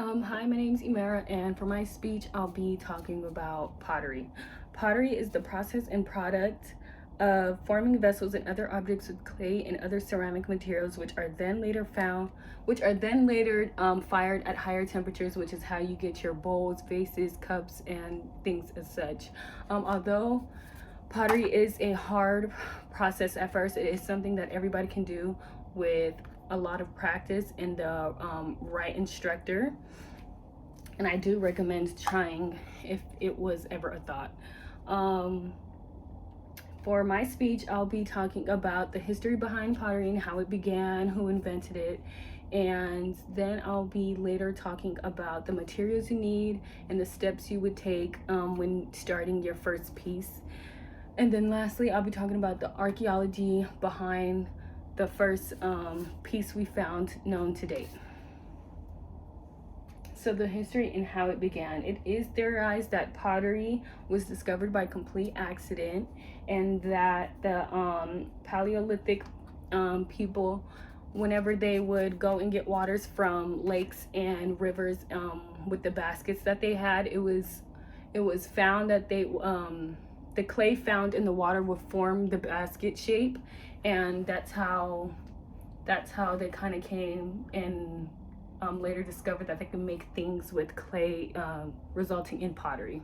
Hi, my name is Imara, and for my speech, I'll be talking about pottery. Pottery is the process and product of forming vessels and other objects with clay and other ceramic materials, which are then later fired at higher temperatures, which is how you get your bowls, vases, cups, and things as such. Although pottery is a hard process at first, it is something that everybody can do with a lot of practice and the right instructor, and I do recommend trying if it was ever a thought. um, for my speech, I'll be talking about the history behind pottery and how it began, who invented it, and then I'll be later talking about the materials you need and the steps you would take when starting your first piece. And then lastly, I'll be talking about the archaeology behind the first piece we found known to date. So the history and how it began. It is theorized that pottery was discovered by complete accident, and that the Paleolithic people, whenever they would go and get waters from lakes and rivers with the baskets that they had, it was found that the clay found in the water would form the basket shape, and that's how they kind of came and later discovered that they can make things with clay, resulting in pottery.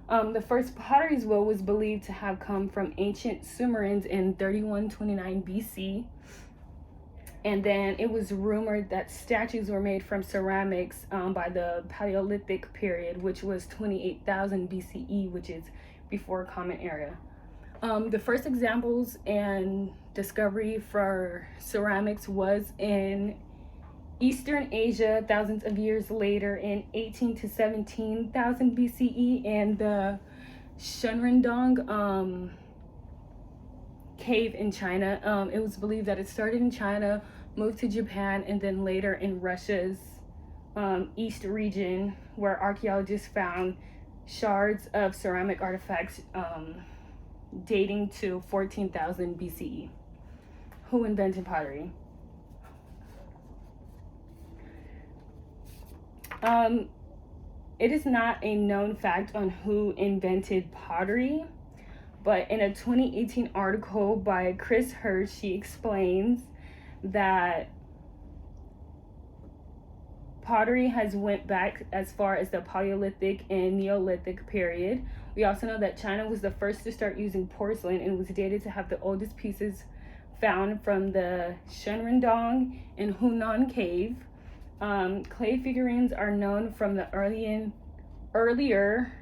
The first potteries wheel was believed to have come from ancient Sumerians in 3129 BC. And then it was rumored that statues were made from ceramics by the Paleolithic period, which was 28,000 BCE, which is before Common Era. The first examples and discovery for ceramics was in Eastern Asia thousands of years later in 18 to 17,000 BCE in the Shunrindong cave in China. It was believed that it started in China, moved to Japan, and then later in Russia's east region, where archaeologists found shards of ceramic artifacts dating to 14,000 BCE. Who invented pottery? It is not a known fact on who invented pottery, but in a 2018 article by Chris Hirsch, she explains that pottery has went back as far as the Paleolithic and Neolithic period. We also know that China was the first to start using porcelain and was dated to have the oldest pieces found from the Shunrindong and Hunan cave. Clay figurines are known from the earlier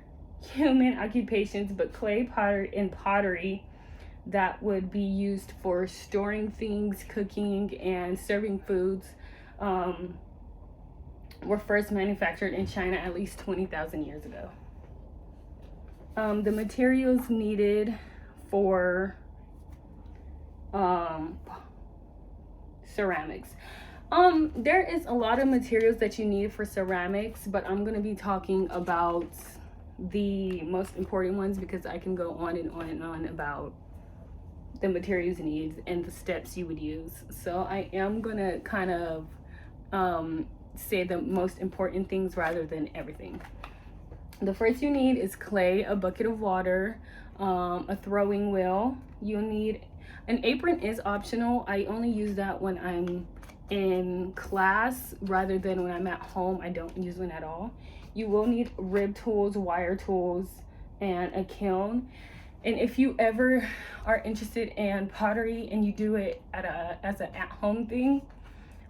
human occupations, but clay pottery that would be used for storing things, cooking, and serving foods were first manufactured in China at least 20,000 years ago. The materials needed for ceramics. There is a lot of materials that you need for ceramics, but I'm going to be talking about the most important ones because I can go on and on and on about the materials needs and the steps you would use. So I am going to kind of say the most important things rather than everything. The first you need is clay, a bucket of water, a throwing wheel. You'll need an apron is optional. I only use that when I'm in class rather than when I'm at home. I don't use one at all. You will need rib tools, wire tools, and a kiln. And if you ever are interested in pottery and you do it as an at-home thing,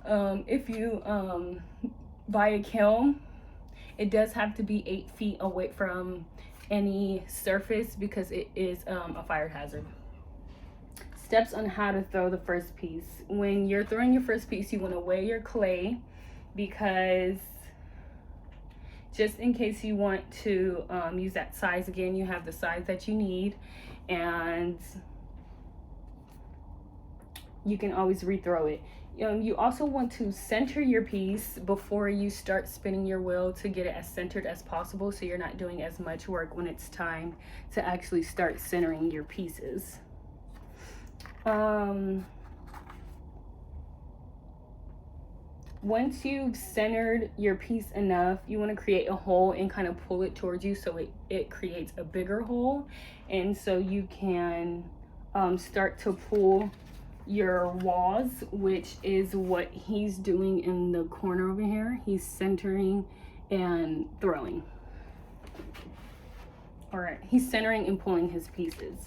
if you buy a kiln, it does have to be 8 feet away from any surface because it is a fire hazard. Steps on how to throw the first piece. When you're throwing your first piece, you want to weigh your clay, because just in case you want to use that size again, you have the size that you need, and you can always rethrow it. You also want to center your piece before you start spinning your wheel to get it as centered as possible, so you're not doing as much work when it's time to actually start centering your pieces. once you've centered your piece enough, you want to create a hole and kind of pull it towards you so it creates a bigger hole. And so you can start to pull your walls, which is what he's doing in the corner over here. He's centering and throwing. All right, he's centering and pulling his pieces.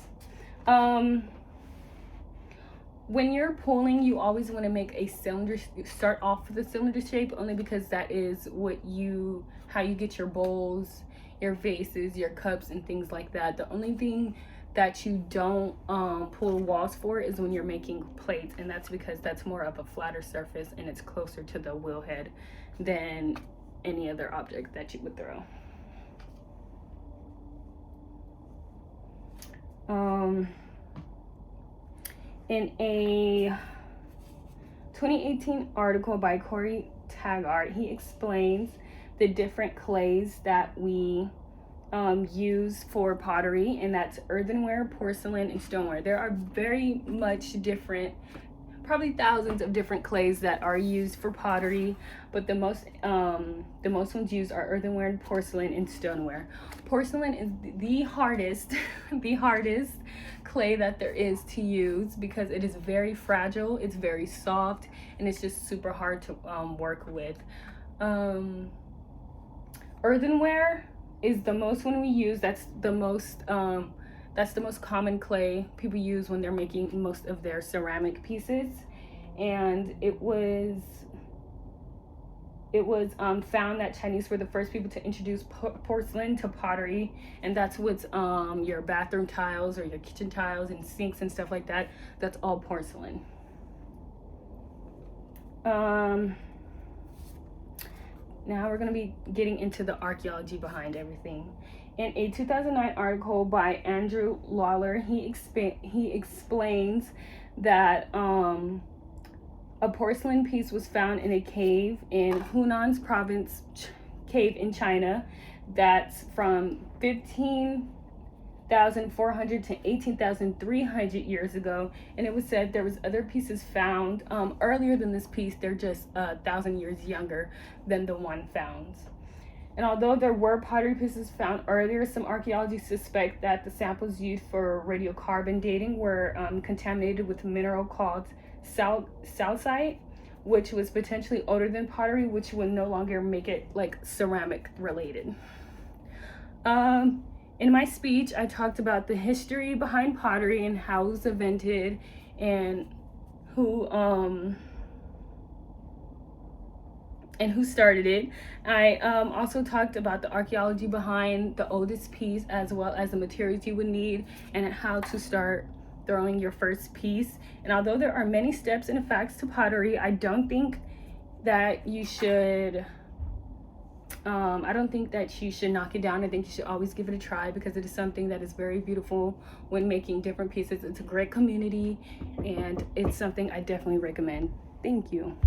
When you're pulling, you always want to make a cylinder, start off with a cylinder shape, only because that is how you get your bowls, your vases, your cups, and things like that. The only thing that you don't pull walls for is when you're making plates, and that's because that's more of a flatter surface and it's closer to the wheel head than any other object that you would throw. In a 2018 article by Corey Taggart, he explains the different clays that we use for pottery, and that's earthenware, porcelain, and stoneware. There are very much different, probably thousands of different clays that are used for pottery, but the most ones used are earthenware, porcelain, and stoneware. Porcelain is the hardest clay that there is to use because it is very fragile, it's very soft, and it's just super hard to work with. Earthenware is the most one we use. That's the most common clay people use when they're making most of their ceramic pieces. And it was found that Chinese were the first people to introduce porcelain to pottery, and that's what's your bathroom tiles or your kitchen tiles and sinks and stuff like that. That's all porcelain. Now we're going to be getting into the archaeology behind everything. In a 2009 article by Andrew Lawler, he explains that a porcelain piece was found in a cave in Hunan province cave in China that's from 15,400 to 18,300 years ago, and it was said there was other pieces found earlier than this piece. They're just 1,000 years younger than the one found. And although there were pottery pieces found earlier, some archaeologists suspect that the samples used for radiocarbon dating were contaminated with a mineral called salsite, which was potentially older than pottery, which would no longer make it like ceramic related. In my speech, I talked about the history behind pottery and how it was invented and who started it. I also talked about the archaeology behind the oldest piece, as well as the materials you would need and how to start throwing your first piece. And although there are many steps and facts to pottery, I don't think that you should knock it down. I think you should always give it a try because it is something that is very beautiful when making different pieces. It's a great community and it's something I definitely recommend. Thank you.